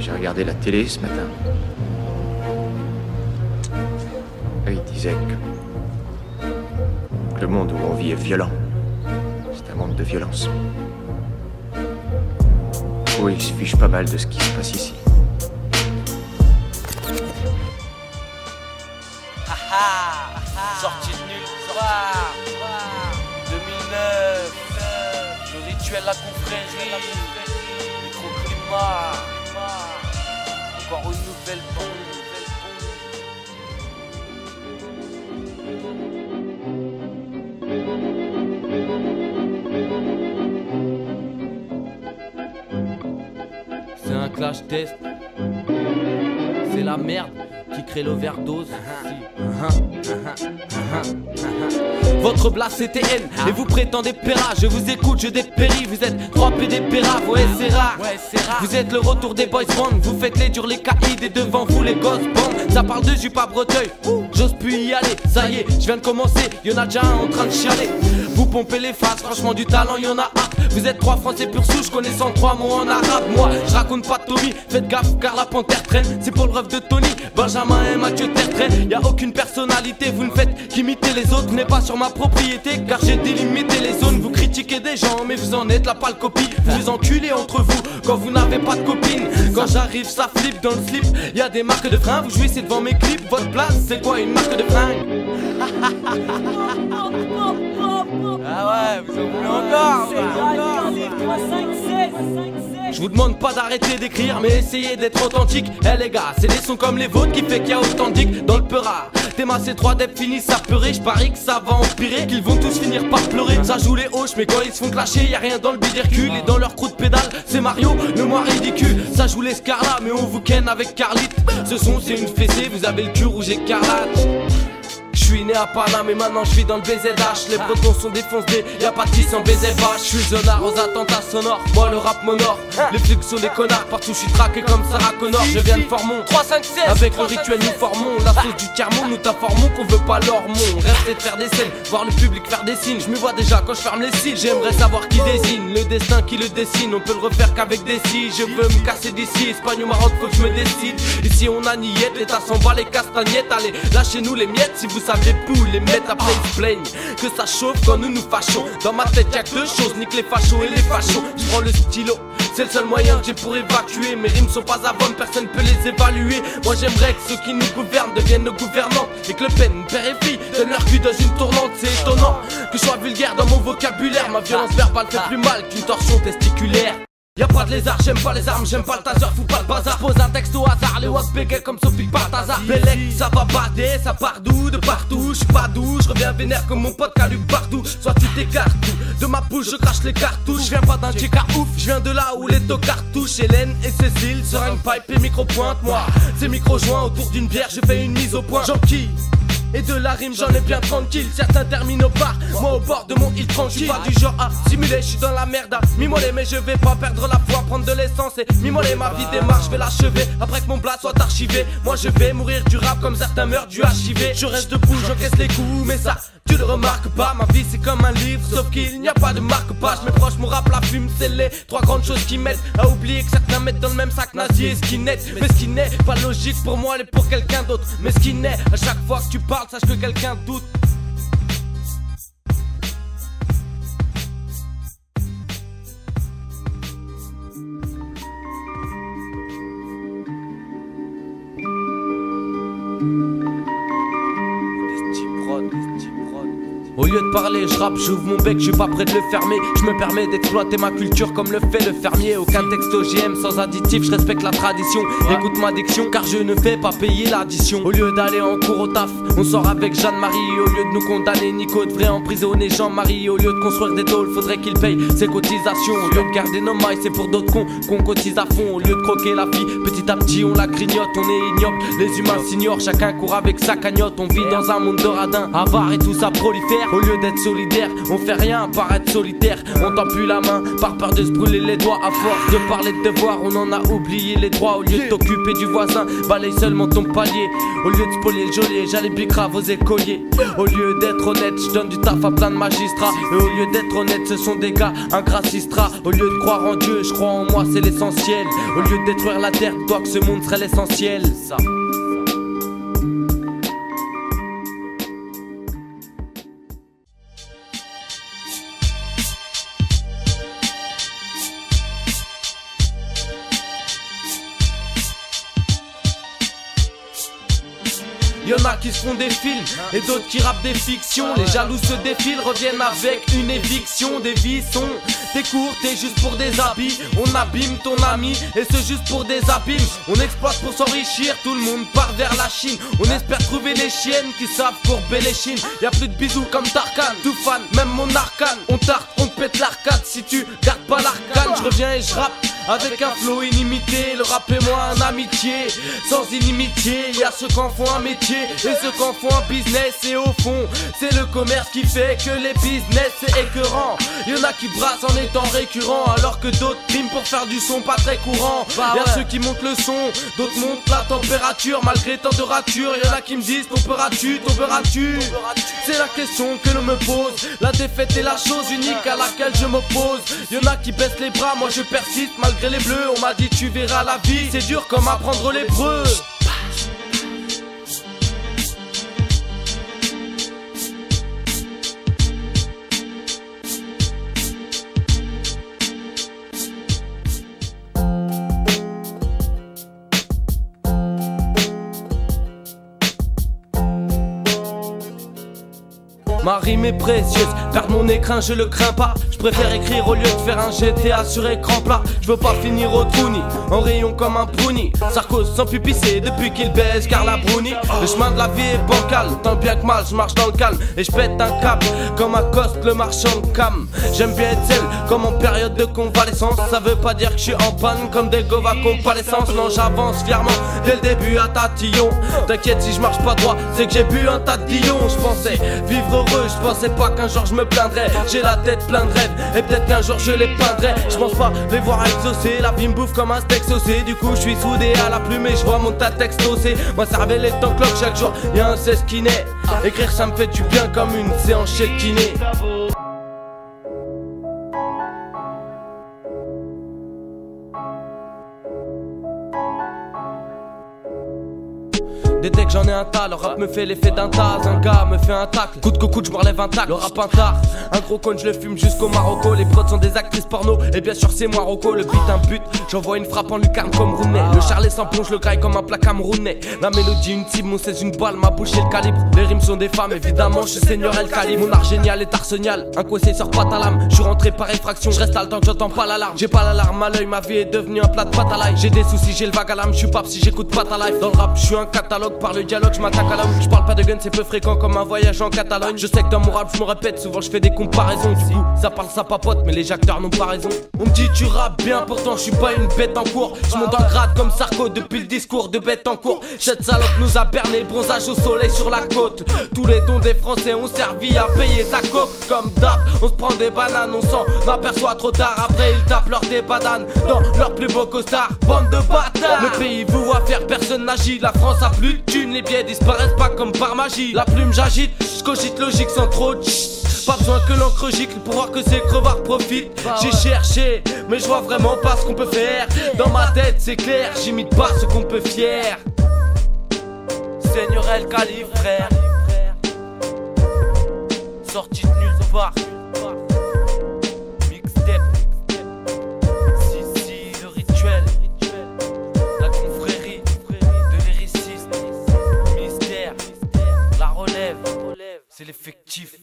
J'ai regardé la télé ce matin. Et il disait que le monde où on vit est violent. C'est un monde de violence. Oui, il se fiche pas mal de ce qui se passe ici. Sorti de nulle part. 2009. Le rituel, la confrérie. Microclimat. Encore une nouvelle bombe. C'est un clash test. C'est la merde qui crée l'overdose. Votre blast c'était N et vous prétendez péra. Je vous écoute, je dépéris. Vous êtes 3 PD péra, ouais c'est rare. Vous êtes le retour des boys band. Vous faites les durs, les caïds et devant vous les gosses band. Ça parle de jupe à Breteuil, j'ose plus y aller. Ça y est, je viens de commencer, y'en a déjà un en train de chialer. Vous pompez les faces, franchement du talent y'en a hâte. Vous êtes 3 français pur souche, connaissant 3 mots en arabe. Moi, je raconte pas Tommy, faites gaffe car la panthère traîne. C'est pour le rêve de Tony, Benjamin et Mathieu Tertrais. Y'a aucune personnalité, vous ne faites qu'imiter les autres. Venez pas sur ma propriété car j'ai délimité les zones. Vous critiquez des gens mais vous en êtes la pâle copie. Vous les enculez entre vous quand vous n'avez pas de copine. Quand j'arrive ça flippe dans le slip. Y'a des marques de frein, vous jouissez devant mes clips. Votre place c'est quoi une marque de fringue? Ah ouais, vous en voulez encore? Je vous demande pas d'arrêter d'écrire, mais essayez d'être authentique. Eh les gars, c'est des sons comme les vôtres qui fait qu'il y a autant d'ic dans le peura. Tes massés 3 deps finissent à pleurer, je parie que ça va empirer, qu'ils vont tous finir par pleurer. Ça joue les hoches, mais quand ils se font clasher, y'a rien dans le bidercule. Et dans leur trou de pédale, c'est Mario, le moins ridicule. Ça joue les Scarla, mais on vous ken avec Carlite. Ce son c'est une fessée, vous avez le cul rouge écarlate. Je suis né à Paname et maintenant je vis dans le BZH. Les bretons sont défoncés, y'a pas de 10 en BZH. Je suis zonard aux attentats sonores, moi le rap m'honore. Les flics sont des connards, partout je suis traqué comme Sarah Connor. Je viens de Formont, 3-5-16. Avec le rituel nous formons la sauce du tiers-monde, nous t'informons qu'on veut pas l'hormone. Rester de faire des scènes, voir le public faire des signes. Je me vois déjà quand je ferme les cils. J'aimerais savoir qui désigne, le destin qui le dessine. On peut le refaire qu'avec des si. Je veux me casser d'ici, Espagne ou Maroc, faut que je me décide. Ici on a niette, l'état s'en bat les castagnettes. Allez, lâchez-nous les miettes si vous savez plus les mettre après ils se plaignent que ça chauffe quand nous nous fâchons. Dans ma tête y'a que 2 choses, nique les fachos et les fachos. Je prends le stylo, c'est le seul moyen que j'ai pour évacuer. Mes rimes sont pas à bonne, personne peut les évaluer. Moi j'aimerais que ceux qui nous gouvernent deviennent nos gouvernants. Et que le Pen, père et fille, donnent leur cul dans une tournante. C'est étonnant que je sois vulgaire dans mon vocabulaire. Ma violence verbale fait plus mal qu'une torsion testiculaire. Y'a pas de lézard, j'aime pas les armes, j'aime pas le taser, fous pas le bazar. Pose un texte au hasard, les wags bégaient comme Sophie Balthazar. Bellec, ça va bader, ça part d'où? De partout, j'suis pas doux, j'reviens vénère comme mon pote Calu partout. Soit tu t'écartes tout, de ma bouche je crache les cartouches. J'viens pas d'un JK ouf, j'viens de là où les dos cartouches. Hélène et Cécile, seringue pipe et micro pointe. Moi, c'est micro joint autour d'une bière, je fais une mise au point. J'enquille et de la rime j'en ai bien tranquille. Certains terminent au bar, moi au bord de mon île tranquille. Pas du genre à simuler, je suis dans la merde à mimoler. Mais je vais pas perdre la foi, prendre de l'essence et mimoler. Ma vie démarre, je vais l'achever après que mon blast soit archivé. Moi je vais mourir du rap comme certains meurent du HIV. Je reste debout, j'encaisse les coups, mais ça tu le remarques pas. Ma vie c'est comme un livre, sauf qu'il n'y a pas de marque-page. Mes proches mon rap, la fume, c'est les 3 grandes choses qui m'aident à oublier que certains mettent dans le même sac nazi et skinhead. Mais ce qui n'est pas logique pour moi, l'est pour quelqu'un d'autre. Mais ce qui n'est, à chaque fois que tu parles, sache que quelqu'un doute. Au lieu de parler, je rappe, j'ouvre mon bec, je suis pas prêt de le fermer. Je me permets d'exploiter ma culture comme le fait le fermier. Aucun texte OGM sans additif, je respecte la tradition. Écoute ma diction car je ne fais pas payer l'addition. Au lieu d'aller en cours au taf, on sort avec Jeanne-Marie. Au lieu de nous condamner, Nico devrait emprisonner Jean-Marie. Au lieu de construire des tôles, faudrait qu'il paye ses cotisations. Au lieu de garder nos mailles, c'est pour d'autres cons qu'on cotise à fond. Au lieu de croquer la vie, petit à petit on la grignote. On est ignoble, les humains s'ignorent, chacun court avec sa cagnotte. On vit dans un monde de radins, avare et tout ça prolifère. Au lieu d'être solidaire, on fait rien par être solitaire. On tend plus la main par peur de se brûler les doigts. À force de parler de devoirs, on en a oublié les droits. Au lieu de t'occuper du voisin, balaye seulement ton palier. Au lieu de spolier le geôlier, j'allais bicrave aux écoliers. Au lieu d'être honnête, je donne du taf à plein de magistrats. Et au lieu d'être honnête, ce sont des gars ingracistrats. Au lieu de croire en Dieu, je crois en moi, c'est l'essentiel. Au lieu de détruire la terre, toi que ce monde serait l'essentiel. Ça. Y'en a qui se font des films et d'autres qui rappent des fictions. Les jaloux se défilent, reviennent avec une éviction. Des vies sont t'es court, t'es juste pour des habits. On abîme ton ami et ce juste pour des abîmes. On exploite pour s'enrichir, tout le monde part vers la Chine. On espère trouver les chiennes qui savent courber les chines. Y'a plus de bisous comme Tarkan, tout fan, même mon arcane. On tarte, on te pète l'arcade si tu gardes pas l'arcane. Je reviens et je rappe avec un flow inimité. Le rap et moi un amitié, sans inimitié. Y'a ceux qui en font un métier et ceux qui en font un business. Et au fond, c'est le commerce qui fait que les business c'est écœurant. Y'en a qui brassent en étant récurrent, alors que d'autres priment pour faire du son pas très courant. Y'a ceux qui montent le son, d'autres montent la température malgré tant de ratures. Y'en a qui me disent tomberas-tu, tomberas-tu. C'est la question que l'on me pose. La défaite est la chose unique à laquelle je m'oppose. Y'en a qui baissent les bras, moi je persiste malgré les bleus. On m'a dit tu verras la vie, c'est dur comme apprendre l'hébreu. Ma rime est précieuse, perdre mon écrin je le crains pas. Je préfère écrire au lieu de faire un GTA sur écran plat. Je veux pas finir au Toonie, en rayon comme un brownie. Sarko sans plus pisser depuis qu'il baise car la brownie. Le chemin de la vie est bancal, tant bien que mal je marche dans le calme. Et je pète un câble comme un coste le marchand de cam. J'aime bien être seul comme en période de convalescence. Ça veut pas dire que je suis en panne comme des gova convalescence. Non j'avance fièrement dès le début à tatillon. T'inquiète si je marche pas droit, c'est que j'ai bu un tas de Dion. Je pensais vivre heureux, je pensais pas qu'un jour je me plaindrais. J'ai la tête plein de rêves et peut-être qu'un jour je les peindrai. Je pense pas les voir exaucer, la vie me bouffe comme un steak saucé. Du coup je suis soudé à la plume et je vois mon tas de textes saucés. Moi ça réveille les temps clock chaque jour, y'a un 16 qui naît. Écrire ça me fait du bien comme une séance chez le kiné. Des decks j'en ai un tas, le rap me fait l'effet d'un tas. Un gars me fait un tacle, coup de coucou je me relève un tacle. Le rap un tard, un gros con je le fume jusqu'au Marocco. Les prods sont des actrices porno et bien sûr c'est moi Rocco. Le beat un but, j'envoie une frappe en lucarne comme Rooney. Le charlet sans plonge, le graille comme un plat camerounais. La mélodie une cible, mon 16 une balle, ma bouche et le calibre. Les rimes sont des femmes, évidemment je suis seigneur El Calibre. Mon art génial est arsenal, un coincé sort pas ta lame. Je suis rentré par effraction, je reste à le temps que j'entends pas l'alarme. J'ai pas l'alarme à l'œil, ma vie est devenue un plat de pâte à l'ail. J'ai des soucis, j'ai le vague à l'âme, je suis pas si j'écoute pas ta life. Dans le rap je suis un catalogue, par le dialogue je m'attaque à la hook. Je parle pas de gun, c'est peu fréquent comme un voyage en Catalogne. Je sais que dans mon rap je me répète, souvent je fais des comparaisons. Du coup ça parle, ça papote, mais les acteurs n'ont pas raison. On me dit tu rappes bien, pourtant je suis pas une bête en cours. Je monte en grade comme Sarko depuis le discours de bête en cours. Cette salope nous a berné, bronzage au soleil sur la côte. Tous les dons des Français ont servi à payer sa coque. Comme d'hab, on se prend des bananes, on s'en aperçoit trop tard. Après ils tapent leur des bananes dans leur plus beau costard. Bande de bâtards, le pays vous voit faire, personne n'agit. La France a plus de thunes, les billets disparaissent pas comme par magie. La plume j'agite, je cogite logique sans trop de pas besoin que l'encre gicle pour voir que ces crevards profitent. J'ai cherché, mais je vois vraiment pas ce qu'on peut faire. Dans ma tête c'est clair, j'imite pas ce qu'on peut fier. Seigneur El Calibre frère, sorti de nulle part. Mixtape, si le rituel, la confrérie de lyriciste, mystère, la relève, c'est l'effectif.